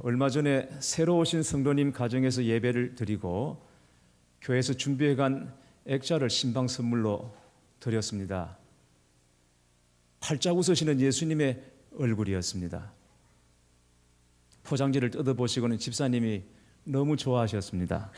얼마 전에 새로 오신 성도님 가정에서 예배를 드리고 교회에서 준비해간 액자를 신방 선물로 드렸습니다. 활짝 웃으시는 예수님의 얼굴이었습니다. 포장지를 뜯어보시고는 집사님이 너무 좋아하셨습니다.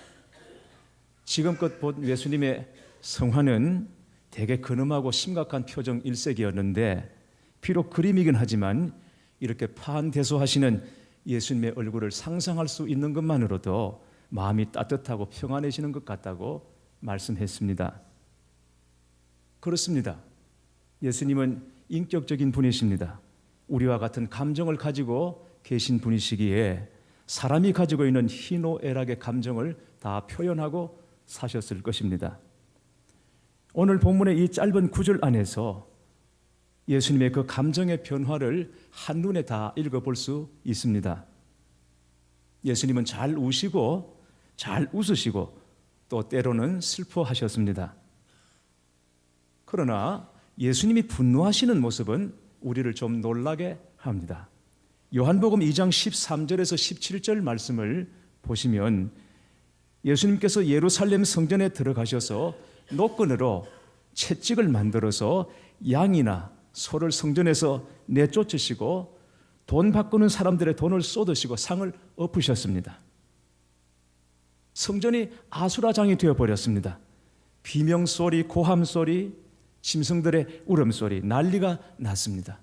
지금껏 본 예수님의 성화는 되게 근엄하고 심각한 표정 일색이었는데 비록 그림이긴 하지만 이렇게 파한대소하시는 예수님의 얼굴을 상상할 수 있는 것만으로도 마음이 따뜻하고 평안해지는 것 같다고 말씀했습니다. 그렇습니다. 예수님은 인격적인 분이십니다. 우리와 같은 감정을 가지고 계신 분이시기에 사람이 가지고 있는 희노애락의 감정을 다 표현하고 사셨을 것입니다. 오늘 본문의 이 짧은 구절 안에서 예수님의 그 감정의 변화를 한눈에 다 읽어볼 수 있습니다. 예수님은 잘 우시고 잘 웃으시고 또 때로는 슬퍼하셨습니다. 그러나 예수님이 분노하시는 모습은 우리를 좀 놀라게 합니다. 요한복음 2장 13절에서 17절 말씀을 보시면 예수님께서 예루살렘 성전에 들어가셔서 노끈으로 채찍을 만들어서 양이나 소를 성전에서 내쫓으시고 돈 바꾸는 사람들의 돈을 쏟으시고 상을 엎으셨습니다. 성전이 아수라장이 되어버렸습니다. 비명소리, 고함소리, 짐승들의 울음소리, 난리가 났습니다.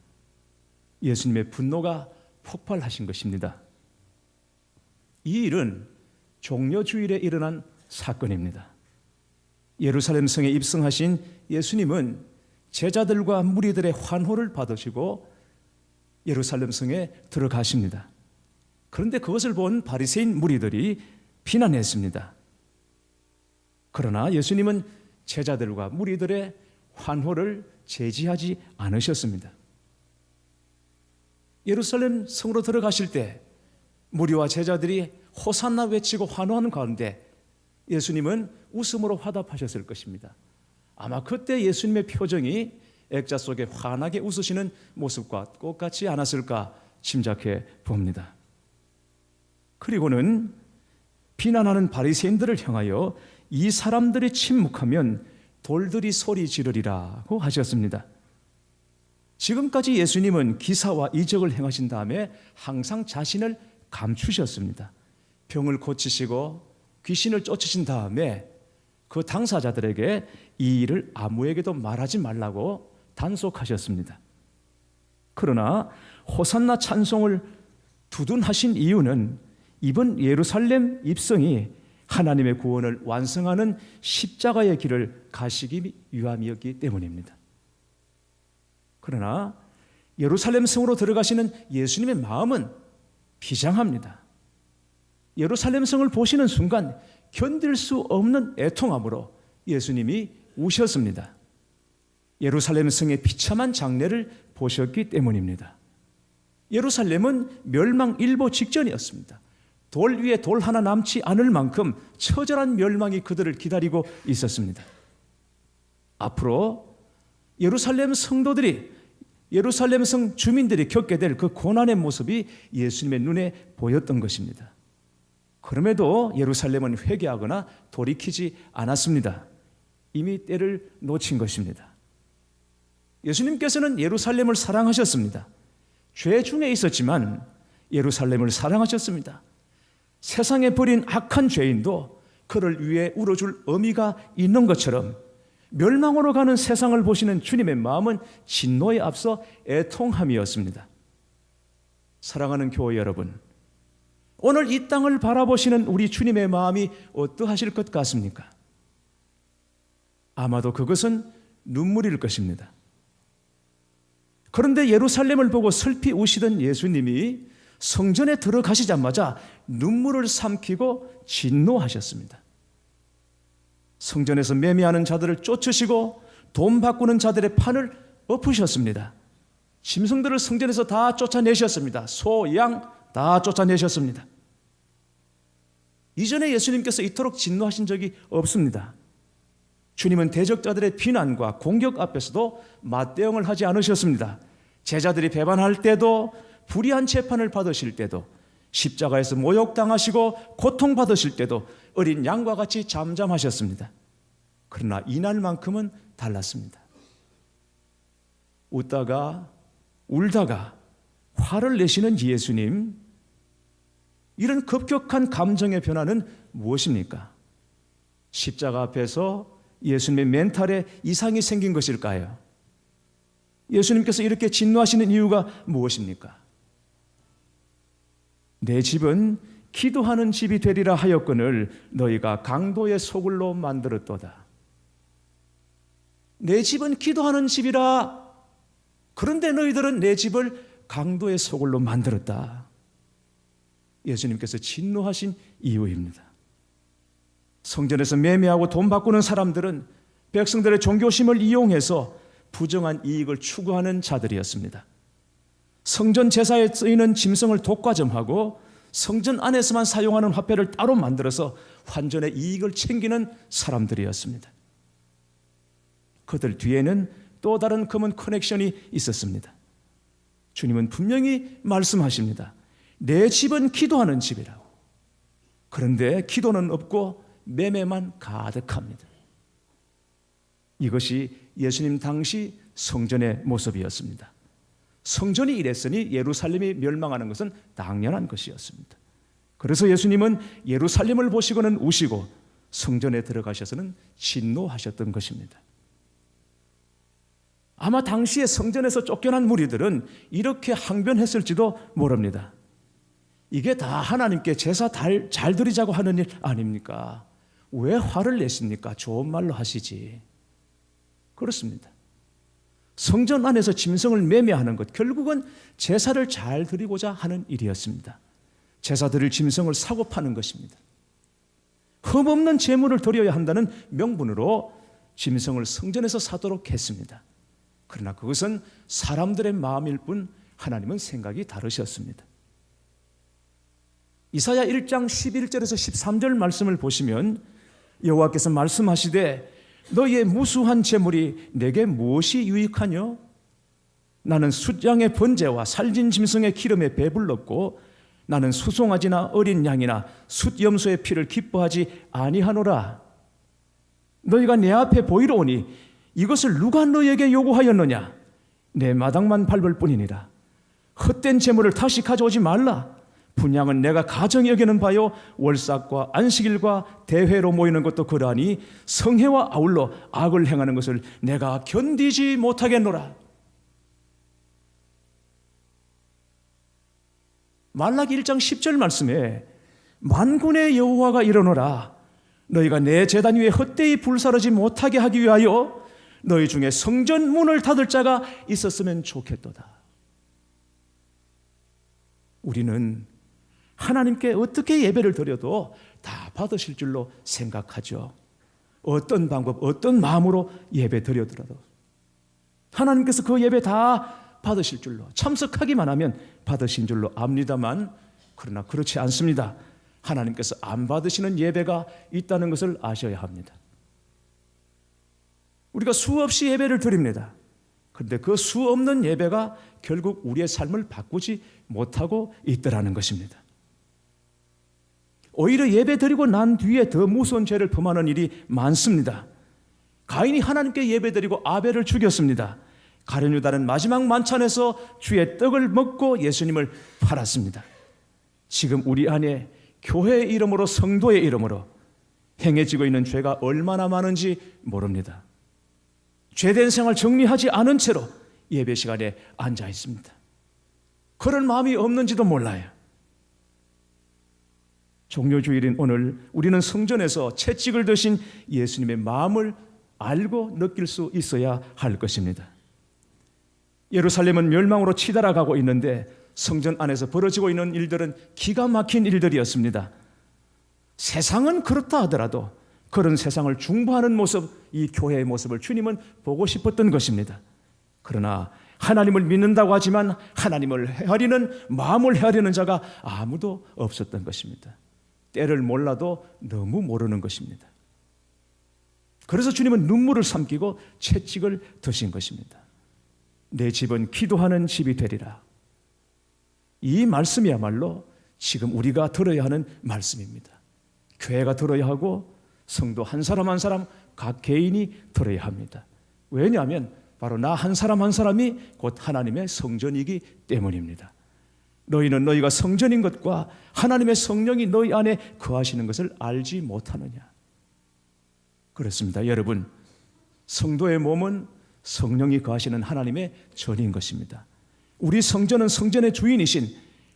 예수님의 분노가 폭발하신 것입니다. 이 일은 종려주일에 일어난 사건입니다. 예루살렘 성에 입성하신 예수님은 제자들과 무리들의 환호를 받으시고 예루살렘 성에 들어가십니다. 그런데 그것을 본 바리새인 무리들이 비난했습니다. 그러나 예수님은 제자들과 무리들의 환호를 제지하지 않으셨습니다. 예루살렘 성으로 들어가실 때 무리와 제자들이 호산나 외치고 환호하는 가운데 예수님은 웃음으로 화답하셨을 것입니다. 아마 그때 예수님의 표정이 액자 속에 환하게 웃으시는 모습과 똑같지 않았을까 짐작해 봅니다. 그리고는 비난하는 바리새인들을 향하여 이 사람들이 침묵하면 돌들이 소리 지르리라고 하셨습니다. 지금까지 예수님은 기사와 이적을 행하신 다음에 항상 자신을 감추셨습니다. 병을 고치시고 귀신을 쫓으신 다음에 그 당사자들에게 이 일을 아무에게도 말하지 말라고 단속하셨습니다. 그러나 호산나 찬송을 두둔하신 이유는 이번 예루살렘 입성이 하나님의 구원을 완성하는 십자가의 길을 가시기 위함이었기 때문입니다. 그러나 예루살렘 성으로 들어가시는 예수님의 마음은 비장합니다. 예루살렘 성을 보시는 순간 견딜 수 없는 애통함으로 예수님이 우셨습니다. 예루살렘 성의 비참한 장례를 보셨기 때문입니다. 예루살렘은 멸망일보 직전이었습니다. 돌 위에 돌 하나 남지 않을 만큼 처절한 멸망이 그들을 기다리고 있었습니다. 앞으로 예루살렘 성도들이, 예루살렘 성 주민들이 겪게 될 그 고난의 모습이 예수님의 눈에 보였던 것입니다. 그럼에도 예루살렘은 회개하거나 돌이키지 않았습니다. 이미 때를 놓친 것입니다. 예수님께서는 예루살렘을 사랑하셨습니다. 죄 중에 있었지만 예루살렘을 사랑하셨습니다. 세상에 버린 악한 죄인도 그를 위해 울어줄 의미가 있는 것처럼 멸망으로 가는 세상을 보시는 주님의 마음은 진노에 앞서 애통함이었습니다. 사랑하는 교회 여러분, 오늘 이 땅을 바라보시는 우리 주님의 마음이 어떠하실 것 같습니까? 아마도 그것은 눈물일 것입니다. 그런데 예루살렘을 보고 슬피 우시던 예수님이 성전에 들어가시자마자 눈물을 삼키고 진노하셨습니다. 성전에서 매매하는 자들을 쫓으시고 돈 바꾸는 자들의 판을 엎으셨습니다. 짐승들을 성전에서 다 쫓아내셨습니다. 소, 양 다 쫓아내셨습니다. 이전에 예수님께서 이토록 진노하신 적이 없습니다. 주님은 대적자들의 비난과 공격 앞에서도 맞대응을 하지 않으셨습니다. 제자들이 배반할 때도, 불의한 재판을 받으실 때도, 십자가에서 모욕당하시고 고통받으실 때도 어린 양과 같이 잠잠하셨습니다. 그러나 이날만큼은 달랐습니다. 웃다가 울다가 화를 내시는 예수님, 이런 급격한 감정의 변화는 무엇입니까? 십자가 앞에서 예수님의 멘탈에 이상이 생긴 것일까요? 예수님께서 이렇게 진노하시는 이유가 무엇입니까? 내 집은 기도하는 집이 되리라 하였거늘 너희가 강도의 소굴로 만들었도다. 내 집은 기도하는 집이라. 그런데 너희들은 내 집을 강도의 소굴로 만들었다. 예수님께서 진노하신 이유입니다. 성전에서 매매하고 돈 바꾸는 사람들은 백성들의 종교심을 이용해서 부정한 이익을 추구하는 자들이었습니다. 성전 제사에 쓰이는 짐승을 독과점하고 성전 안에서만 사용하는 화폐를 따로 만들어서 환전의 이익을 챙기는 사람들이었습니다. 그들 뒤에는 또 다른 검은 커넥션이 있었습니다. 주님은 분명히 말씀하십니다. 내 집은 기도하는 집이라고. 그런데 기도는 없고 매매만 가득합니다. 이것이 예수님 당시 성전의 모습이었습니다. 성전이 이랬으니 예루살렘이 멸망하는 것은 당연한 것이었습니다. 그래서 예수님은 예루살렘을 보시고는 우시고 성전에 들어가셔서는 진노하셨던 것입니다. 아마 당시에 성전에서 쫓겨난 무리들은 이렇게 항변했을지도 모릅니다. 이게 다 하나님께 제사 잘 드리자고 하는 일 아닙니까? 왜 화를 내십니까? 좋은 말로 하시지. 그렇습니다. 성전 안에서 짐승을 매매하는 것, 결국은 제사를 잘 드리고자 하는 일이었습니다. 제사 드릴 짐승을 사고 파는 것입니다. 흠없는 제물을 드려야 한다는 명분으로 짐승을 성전에서 사도록 했습니다. 그러나 그것은 사람들의 마음일 뿐 하나님은 생각이 다르셨습니다. 이사야 1장 11절에서 13절 말씀을 보시면 여호와께서 말씀하시되 너희의 무수한 재물이 내게 무엇이 유익하뇨? 나는 숫양의 번제와 살진 짐승의 기름에 배불렀고 나는 수송아지나 어린 양이나 숫염소의 피를 기뻐하지 아니하노라. 너희가 내 앞에 보이러 오니 이것을 누가 너희에게 요구하였느냐? 내 마당만 밟을 뿐이니라. 헛된 재물을 다시 가져오지 말라. 분향은 내가 가정히 여기는 바요 월삭과 안식일과 대회로 모이는 것도 그러하니 성회와 아울러 악을 행하는 것을 내가 견디지 못하겠노라. 말라기 1장 10절 말씀에 만군의 여호와가 이르노라. 너희가 내 제단 위에 헛되이 불사르지 못하게 하기 위하여 너희 중에 성전 문을 닫을 자가 있었으면 좋겠도다. 우리는 하나님께 어떻게 예배를 드려도 다 받으실 줄로 생각하죠. 어떤 방법, 어떤 마음으로 예배 드려더라도 하나님께서 그 예배 다 받으실 줄로, 참석하기만 하면 받으신 줄로 압니다만, 그러나 그렇지 않습니다. 하나님께서 안 받으시는 예배가 있다는 것을 아셔야 합니다. 우리가 수없이 예배를 드립니다. 그런데 그 수 없는 예배가 결국 우리의 삶을 바꾸지 못하고 있더라는 것입니다. 오히려 예배 드리고 난 뒤에 더 무서운 죄를 범하는 일이 많습니다. 가인이 하나님께 예배 드리고 아벨을 죽였습니다. 가룟 유다는 마지막 만찬에서 주의 떡을 먹고 예수님을 팔았습니다. 지금 우리 안에 교회의 이름으로, 성도의 이름으로 행해지고 있는 죄가 얼마나 많은지 모릅니다. 죄된 생활 정리하지 않은 채로 예배 시간에 앉아 있습니다. 그런 마음이 없는지도 몰라요. 종료주일인 오늘 우리는 성전에서 채찍을 드신 예수님의 마음을 알고 느낄 수 있어야 할 것입니다. 예루살렘은 멸망으로 치달아가고 있는데 성전 안에서 벌어지고 있는 일들은 기가 막힌 일들이었습니다. 세상은 그렇다 하더라도 그런 세상을 중보하는 모습, 이 교회의 모습을 주님은 보고 싶었던 것입니다. 그러나 하나님을 믿는다고 하지만 하나님을 헤아리는, 마음을 헤아리는 자가 아무도 없었던 것입니다. 때를 몰라도 너무 모르는 것입니다. 그래서 주님은 눈물을 삼키고 채찍을 드신 것입니다. 내 집은 기도하는 집이 되리라. 이 말씀이야말로 지금 우리가 들어야 하는 말씀입니다. 교회가 들어야 하고 성도 한 사람 한 사람 각 개인이 들어야 합니다. 왜냐하면 바로 나 한 사람 한 사람이 곧 하나님의 성전이기 때문입니다. 너희는 너희가 성전인 것과 하나님의 성령이 너희 안에 거하시는 것을 알지 못하느냐. 그렇습니다. 여러분, 성도의 몸은 성령이 거하시는 하나님의 전인 것입니다. 우리 성전은 성전의 주인이신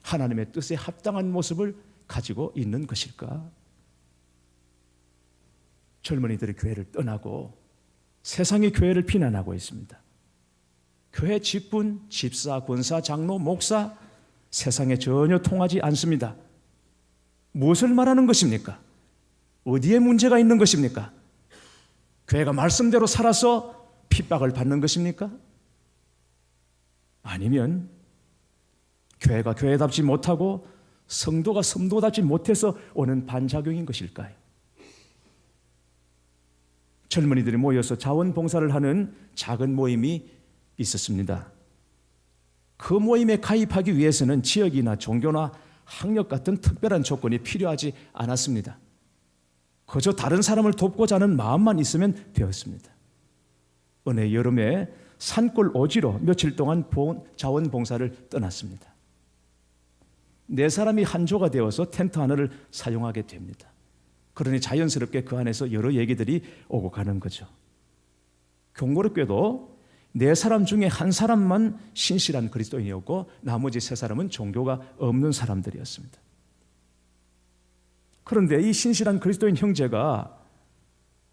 하나님의 뜻에 합당한 모습을 가지고 있는 것일까? 젊은이들이 교회를 떠나고 세상이 교회를 비난하고 있습니다. 교회 직분, 집사, 권사, 장로, 목사 세상에 전혀 통하지 않습니다. 무엇을 말하는 것입니까? 어디에 문제가 있는 것입니까? 교회가 말씀대로 살아서 핍박을 받는 것입니까? 아니면 교회가 교회답지 못하고 성도가 성도답지 못해서 오는 반작용인 것일까요? 젊은이들이 모여서 자원봉사를 하는 작은 모임이 있었습니다. 그 모임에 가입하기 위해서는 지역이나 종교나 학력 같은 특별한 조건이 필요하지 않았습니다. 그저 다른 사람을 돕고자 하는 마음만 있으면 되었습니다. 어느 여름에 산골 오지로 며칠 동안 자원봉사를 떠났습니다. 4사람이 한 조가 되어서 텐트 하나를 사용하게 됩니다. 그러니 자연스럽게 그 안에서 여러 얘기들이 오고 가는 거죠. 경고롭게도 4사람 중에 1사람만 신실한 그리스도인이었고 나머지 3사람은 종교가 없는 사람들이었습니다. 그런데 이 신실한 그리스도인 형제가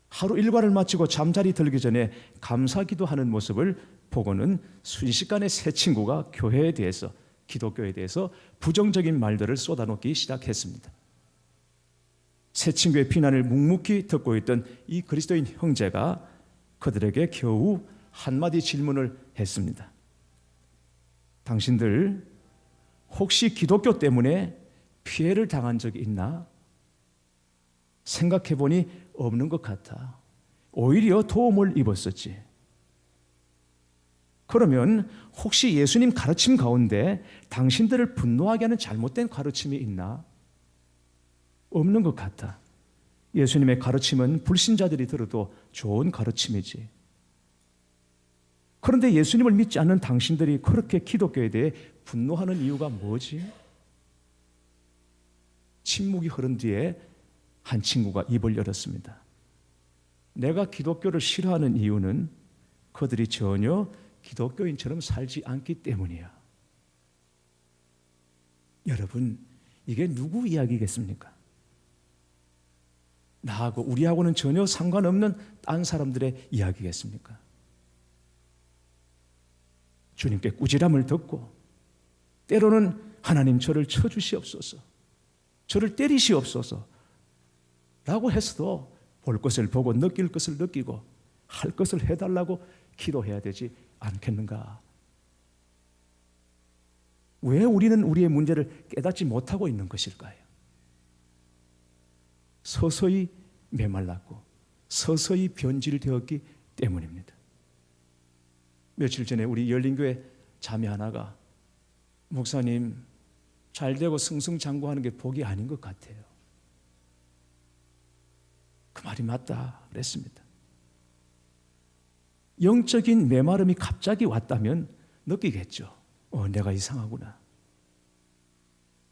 하루 일과를 마치고 잠자리 들기 전에 감사기도하는 모습을 보고는 순식간에 세 친구가 교회에 대해서, 기독교에 대해서 부정적인 말들을 쏟아놓기 시작했습니다. 세 친구의 비난을 묵묵히 듣고 있던 이 그리스도인 형제가 그들에게 겨우 한마디 질문을 했습니다. 당신들 혹시 기독교 때문에 피해를 당한 적이 있나? 생각해보니 없는 것 같아. 오히려 도움을 입었었지. 그러면 혹시 예수님 가르침 가운데 당신들을 분노하게 하는 잘못된 가르침이 있나? 없는 것 같아. 예수님의 가르침은 불신자들이 들어도 좋은 가르침이지. 그런데 예수님을 믿지 않는 당신들이 그렇게 기독교에 대해 분노하는 이유가 뭐지? 침묵이 흐른 뒤에 한 친구가 입을 열었습니다. 내가 기독교를 싫어하는 이유는 그들이 전혀 기독교인처럼 살지 않기 때문이야. 여러분, 이게 누구 이야기겠습니까? 나하고 우리하고는 전혀 상관없는 딴 사람들의 이야기겠습니까? 주님께 꾸지람을 듣고 때로는 하나님 저를 쳐주시옵소서, 저를 때리시옵소서 라고 해서도 볼 것을 보고 느낄 것을 느끼고 할 것을 해달라고 기도해야 되지 않겠는가? 왜 우리는 우리의 문제를 깨닫지 못하고 있는 것일까요? 서서히 메말랐고 서서히 변질되었기 때문입니다. 며칠 전에 우리 열린교회 자매 하나가 목사님 잘되고 승승장구하는 게 복이 아닌 것 같아요. 그 말이 맞다 그랬습니다. 영적인 메마름이 갑자기 왔다면 느끼겠죠. 내가 이상하구나.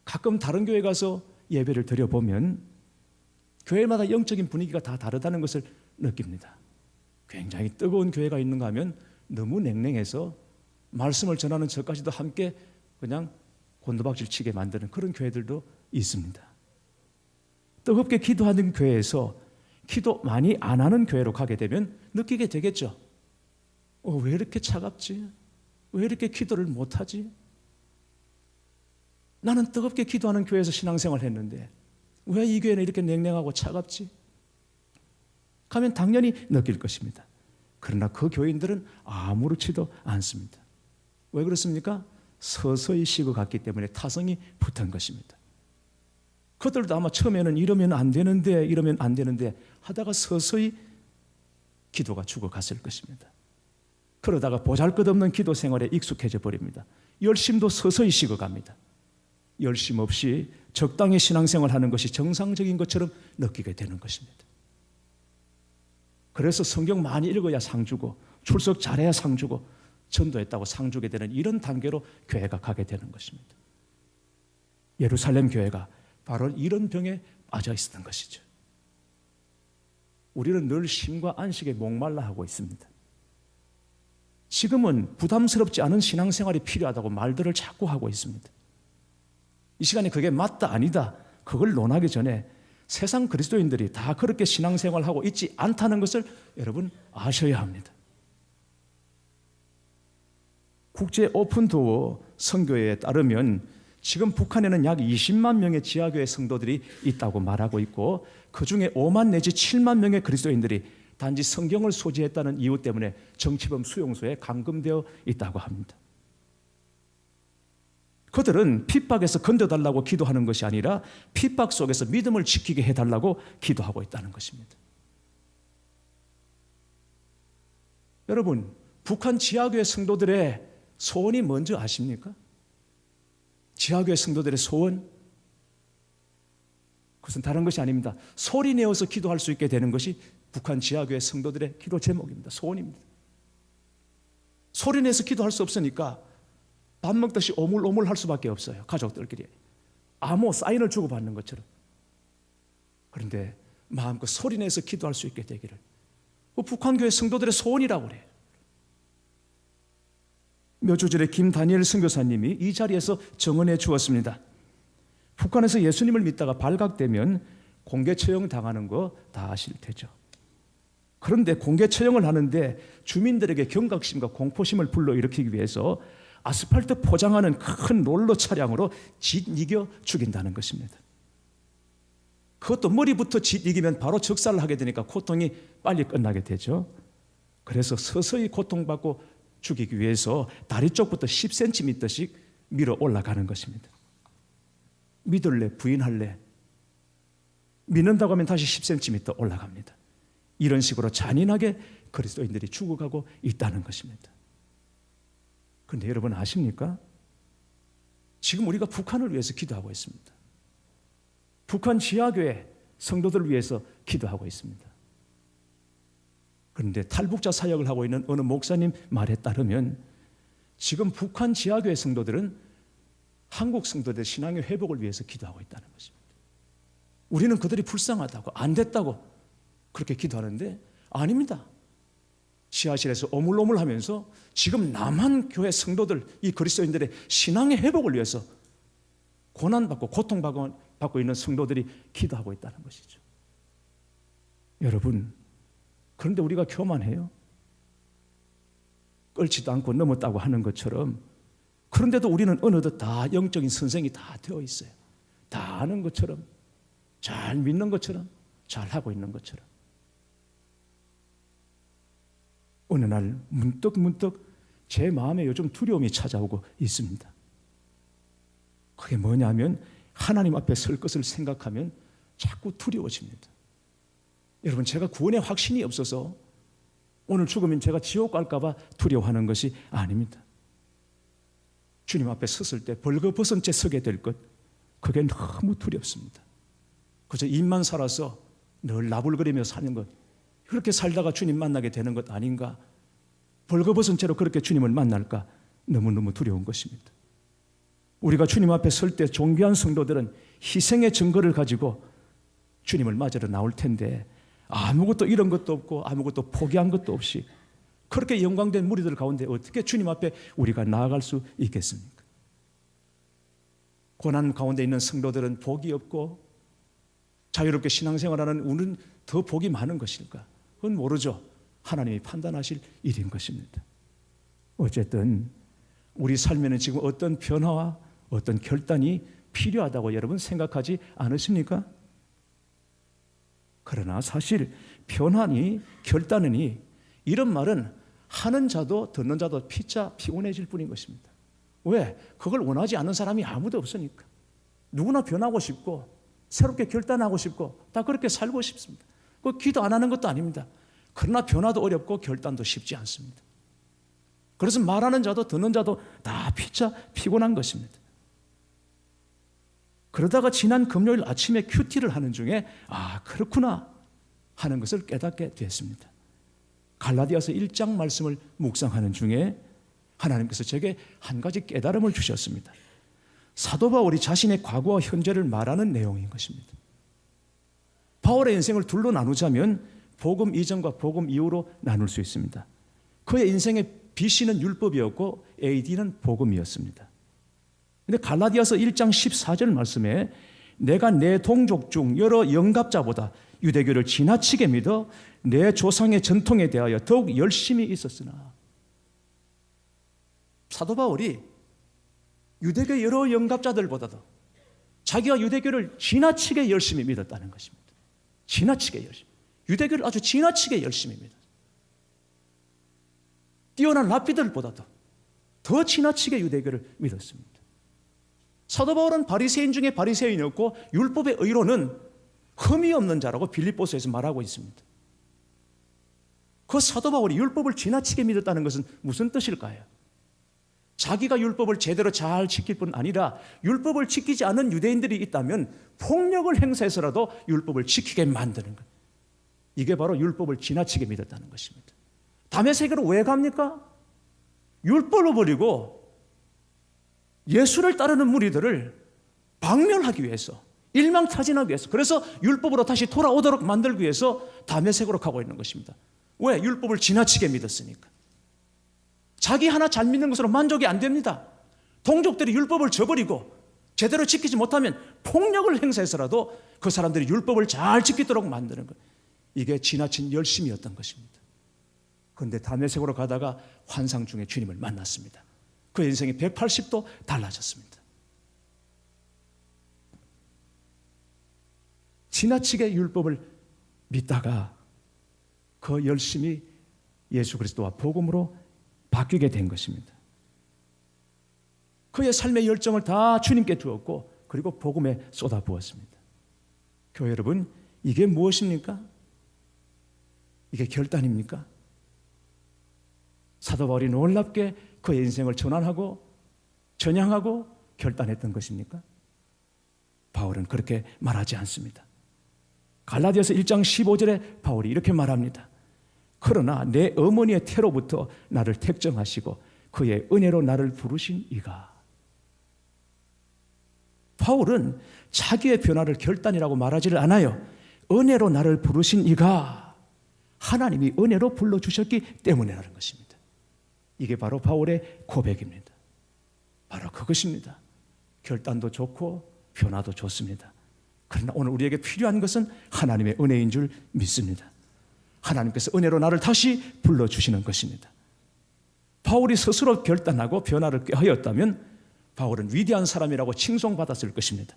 가끔 다른 교회 가서 예배를 드려보면 교회마다 영적인 분위기가 다 다르다는 것을 느낍니다. 굉장히 뜨거운 교회가 있는가 하면 너무 냉랭해서 말씀을 전하는 저까지도 함께 그냥 곤두박질 치게 만드는 그런 교회들도 있습니다. 뜨겁게 기도하는 교회에서 기도 많이 안 하는 교회로 가게 되면 느끼게 되겠죠. 왜 이렇게 차갑지? 왜 이렇게 기도를 못하지? 나는 뜨겁게 기도하는 교회에서 신앙생활을 했는데 왜 이 교회는 이렇게 냉랭하고 차갑지? 가면 당연히 느낄 것입니다. 그러나 그 교인들은 아무렇지도 않습니다. 왜 그렇습니까? 서서히 식어갔기 때문에 타성이 붙은 것입니다. 그들도 아마 처음에는 이러면 안 되는데 하다가 서서히 기도가 죽어갔을 것입니다. 그러다가 보잘것없는 기도 생활에 익숙해져 버립니다. 열심도 서서히 식어갑니다. 열심 없이 적당히 신앙생활 하는 것이 정상적인 것처럼 느끼게 되는 것입니다. 그래서 성경 많이 읽어야 상 주고 출석 잘해야 상 주고 전도했다고 상 주게 되는 이런 단계로 교회가 가게 되는 것입니다. 예루살렘 교회가 바로 이런 병에 빠져 있었던 것이죠. 우리는 늘 쉼과 안식에 목말라 하고 있습니다. 지금은 부담스럽지 않은 신앙생활이 필요하다고 말들을 자꾸 하고 있습니다. 이 시간에 그게 맞다 아니다 그걸 논하기 전에 세상 그리스도인들이 다 그렇게 신앙생활하고 있지 않다는 것을 여러분 아셔야 합니다. 국제 오픈도어 선교회에 따르면 지금 북한에는 약 20만 명의 지하교회 성도들이 있다고 말하고 있고 그중에 5만 내지 7만 명의 그리스도인들이 단지 성경을 소지했다는 이유 때문에 정치범 수용소에 감금되어 있다고 합니다. 그들은 핍박에서 건져달라고 기도하는 것이 아니라 핍박 속에서 믿음을 지키게 해달라고 기도하고 있다는 것입니다. 여러분, 북한 지하교회 성도들의 소원이 뭔지 아십니까? 지하교회 성도들의 소원, 그것은 다른 것이 아닙니다. 소리 내어서 기도할 수 있게 되는 것이 북한 지하교회 성도들의 기도 제목입니다. 소원입니다. 소리 내서 기도할 수 없으니까 밥 먹듯이 오물오물 할 수밖에 없어요. 가족들끼리 암호 사인을 주고받는 것처럼. 그런데 마음껏 소리 내서 기도할 수 있게 되기를 북한 교회 성도들의 소원이라고 그래요. 몇 주 전에 김다니엘 선교사님이 이 자리에서 정언해 주었습니다. 북한에서 예수님을 믿다가 발각되면 공개 처형 당하는 거 다 아실 테죠. 그런데 공개 처형을 하는데 주민들에게 경각심과 공포심을 불러일으키기 위해서 아스팔트 포장하는 큰 롤러 차량으로 짓이겨 죽인다는 것입니다. 그것도 머리부터 짓이기면 바로 적살을 하게 되니까 고통이 빨리 끝나게 되죠. 그래서 서서히 고통받고 죽이기 위해서 다리 쪽부터 10cm씩 밀어 올라가는 것입니다. 믿을래 부인할래 믿는다고 하면 다시 10cm 올라갑니다. 이런 식으로 잔인하게 그리스도인들이 죽어가고 있다는 것입니다. 그런데 여러분 아십니까? 지금 우리가 북한을 위해서 기도하고 있습니다. 북한 지하교회 성도들을 위해서 기도하고 있습니다. 그런데 탈북자 사역을 하고 있는 어느 목사님 말에 따르면 지금 북한 지하교회 성도들은 한국 성도들의 신앙의 회복을 위해서 기도하고 있다는 것입니다. 우리는 그들이 불쌍하다고 안 됐다고 그렇게 기도하는데 아닙니다. 지하실에서 오물오물하면서 지금 남한 교회 성도들 이 그리스도인들의 신앙의 회복을 위해서 고난받고 고통받고 있는 성도들이 기도하고 있다는 것이죠. 여러분, 그런데 우리가 교만해요. 끓지도 않고 넘었다고 하는 것처럼 그런데도 우리는 어느덧 다 영적인 선생이 다 되어 있어요. 다 아는 것처럼 잘 믿는 것처럼 잘 하고 있는 것처럼 어느 날 문득 제 마음에 요즘 두려움이 찾아오고 있습니다. 그게 뭐냐면 하나님 앞에 설 것을 생각하면 자꾸 두려워집니다. 여러분, 제가 구원의 확신이 없어서 오늘 죽으면 제가 지옥 갈까 봐 두려워하는 것이 아닙니다. 주님 앞에 섰을 때 벌거벗은 채 서게 될 것, 그게 너무 두렵습니다. 그저 입만 살아서 늘 나불거리며 사는 것, 그렇게 살다가 주님 만나게 되는 것 아닌가? 벌거벗은 채로 그렇게 주님을 만날까? 너무너무 두려운 것입니다. 우리가 주님 앞에 설 때 존귀한 성도들은 희생의 증거를 가지고 주님을 맞으러 나올 텐데 아무것도 잃은 것도 없고 아무것도 포기한 것도 없이 그렇게 영광된 무리들 가운데 어떻게 주님 앞에 우리가 나아갈 수 있겠습니까? 고난 가운데 있는 성도들은 복이 없고 자유롭게 신앙생활하는 우리는 더 복이 많은 것일까? 그건 모르죠. 하나님이 판단하실 일인 것입니다. 어쨌든 우리 삶에는 지금 어떤 변화와 어떤 결단이 필요하다고 여러분 생각하지 않으십니까? 그러나 사실 변화니 결단이니 이런 말은 하는 자도 듣는 자도 피차 피곤해질 뿐인 것입니다. 왜? 그걸 원하지 않는 사람이 아무도 없으니까. 누구나 변하고 싶고 새롭게 결단하고 싶고 다 그렇게 살고 싶습니다. 그 기도 안 하는 것도 아닙니다. 그러나 변화도 어렵고 결단도 쉽지 않습니다. 그래서 말하는 자도 듣는 자도 다 피차 피곤한 것입니다. 그러다가 지난 금요일 아침에 큐티를 하는 중에 그렇구나 하는 것을 깨닫게 됐습니다. 갈라디아서 1장 말씀을 묵상하는 중에 하나님께서 제게 한 가지 깨달음을 주셨습니다. 사도 바울이 자신의 과거와 현재를 말하는 내용인 것입니다. 바울의 인생을 둘로 나누자면 복음 이전과 복음 이후로 나눌 수 있습니다. 그의 인생의 BC는 율법이었고 AD는 복음이었습니다. 그런데 갈라디아서 1장 14절 말씀에 내가 내 동족 중 여러 영갑자보다 유대교를 지나치게 믿어 내 조상의 전통에 대하여 더욱 열심히 있었으나, 사도 바울이 유대교 여러 영갑자들보다도 자기가 유대교를 지나치게 열심히 믿었다는 것입니다. 지나치게 열심히, 유대교를 아주 지나치게 열심히 믿었어요. 뛰어난 랍비들보다도 더 지나치게 유대교를 믿었습니다. 사도 바울은 바리새인 중에 바리새인이었고 율법의 의로는 흠이 없는 자라고 빌립보서에서 말하고 있습니다. 그 사도 바울이 율법을 지나치게 믿었다는 것은 무슨 뜻일까요? 자기가 율법을 제대로 잘 지킬 뿐 아니라 율법을 지키지 않은 유대인들이 있다면 폭력을 행사해서라도 율법을 지키게 만드는 것. 이게 바로 율법을 지나치게 믿었다는 것입니다. 다메섹으로 왜 갑니까? 율법을 버리고 예수를 따르는 무리들을 박멸하기 위해서, 일망타진하기 위해서, 그래서 율법으로 다시 돌아오도록 만들기 위해서 다메섹으로 가고 있는 것입니다. 왜? 율법을 지나치게 믿었으니까. 자기 하나 잘 믿는 것으로 만족이 안 됩니다. 동족들이 율법을 저버리고 제대로 지키지 못하면 폭력을 행사해서라도 그 사람들이 율법을 잘 지키도록 만드는 것. 이게 지나친 열심이었던 것입니다. 그런데 다메섹으로 가다가 환상 중에 주님을 만났습니다. 그 인생이 180도 달라졌습니다. 지나치게 율법을 믿다가 그 열심이 예수 그리스도와 복음으로 바뀌게 된 것입니다. 그의 삶의 열정을 다 주님께 두었고 그리고 복음에 쏟아부었습니다. 교회 여러분, 이게 무엇입니까? 이게 결단입니까? 사도 바울이 놀랍게 그의 인생을 전환하고 전향하고 결단했던 것입니까? 바울은 그렇게 말하지 않습니다. 갈라디아서 1장 15절에 바울이 이렇게 말합니다. 그러나 내 어머니의 태로부터 나를 택정하시고 그의 은혜로 나를 부르신 이가. 바울은 자기의 변화를 결단이라고 말하지를 않아요. 은혜로 나를 부르신 이가 하나님이 은혜로 불러주셨기 때문이라는 것입니다. 이게 바로 바울의 고백입니다. 바로 그것입니다. 결단도 좋고 변화도 좋습니다. 그러나 오늘 우리에게 필요한 것은 하나님의 은혜인 줄 믿습니다. 하나님께서 은혜로 나를 다시 불러주시는 것입니다. 바울이 스스로 결단하고 변화를 꾀하였다면 바울은 위대한 사람이라고 칭송받았을 것입니다.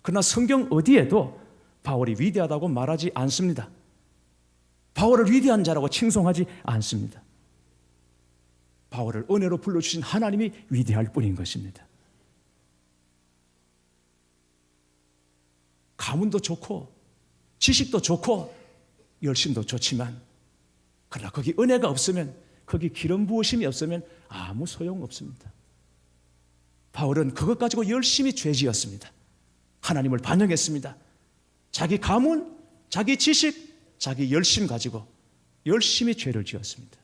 그러나 성경 어디에도 바울이 위대하다고 말하지 않습니다. 바울을 위대한 자라고 칭송하지 않습니다. 바울을 은혜로 불러주신 하나님이 위대할 뿐인 것입니다. 가문도 좋고 지식도 좋고 열심도 좋지만 그러나 거기 은혜가 없으면, 거기 기름 부으심이 없으면 아무 소용없습니다. 바울은 그것 가지고 열심히 죄지었습니다. 하나님을 반역했습니다. 자기 가문, 자기 지식, 자기 열심 가지고 열심히 죄를 지었습니다.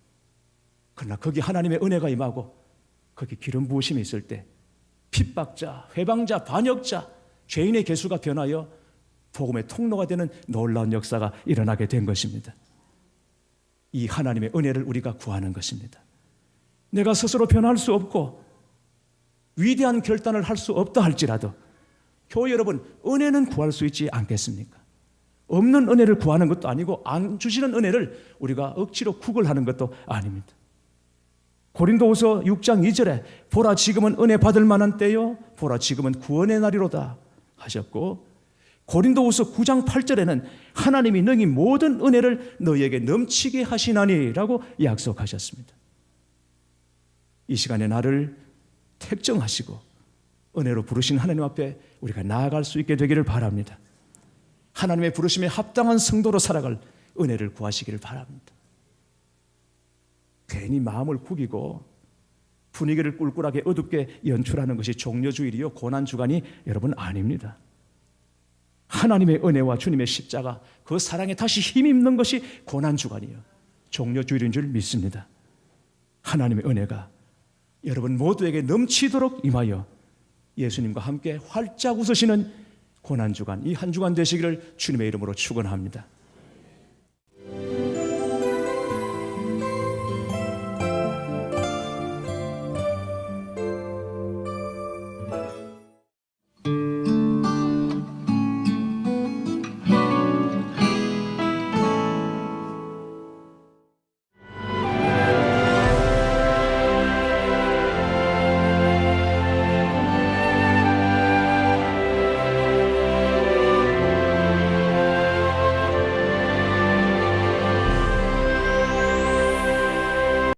그러나 거기 하나님의 은혜가 임하고 거기 기름 부으심이 있을 때 핍박자, 회방자, 반역자, 죄인의 개수가 변하여 복음의 통로가 되는 놀라운 역사가 일어나게 된 것입니다. 이 하나님의 은혜를 우리가 구하는 것입니다. 내가 스스로 변할 수 없고 위대한 결단을 할 수 없다 할지라도 교회 여러분, 은혜는 구할 수 있지 않겠습니까? 없는 은혜를 구하는 것도 아니고 안 주시는 은혜를 우리가 억지로 구걸하는 것도 아닙니다. 고린도후서 6장 2절에 보라 지금은 은혜 받을 만한 때요 보라 지금은 구원의 날이로다 하셨고, 고린도후서 9장 8절에는 하나님이 능히 모든 은혜를 너희에게 넘치게 하시나니 라고 약속하셨습니다. 이 시간에 나를 택정하시고 은혜로 부르신 하나님 앞에 우리가 나아갈 수 있게 되기를 바랍니다. 하나님의 부르심에 합당한 성도로 살아갈 은혜를 구하시기를 바랍니다. 괜히 마음을 구기고 분위기를 꿀꿀하게 어둡게 연출하는 것이 종려주일이요 고난주간이 여러분 아닙니다. 하나님의 은혜와 주님의 십자가, 그 사랑에 다시 힘입는 것이 고난주간이요 종려주일인 줄 믿습니다. 하나님의 은혜가 여러분 모두에게 넘치도록 임하여 예수님과 함께 활짝 웃으시는 고난주간, 이 한 주간 되시기를 주님의 이름으로 축원합니다.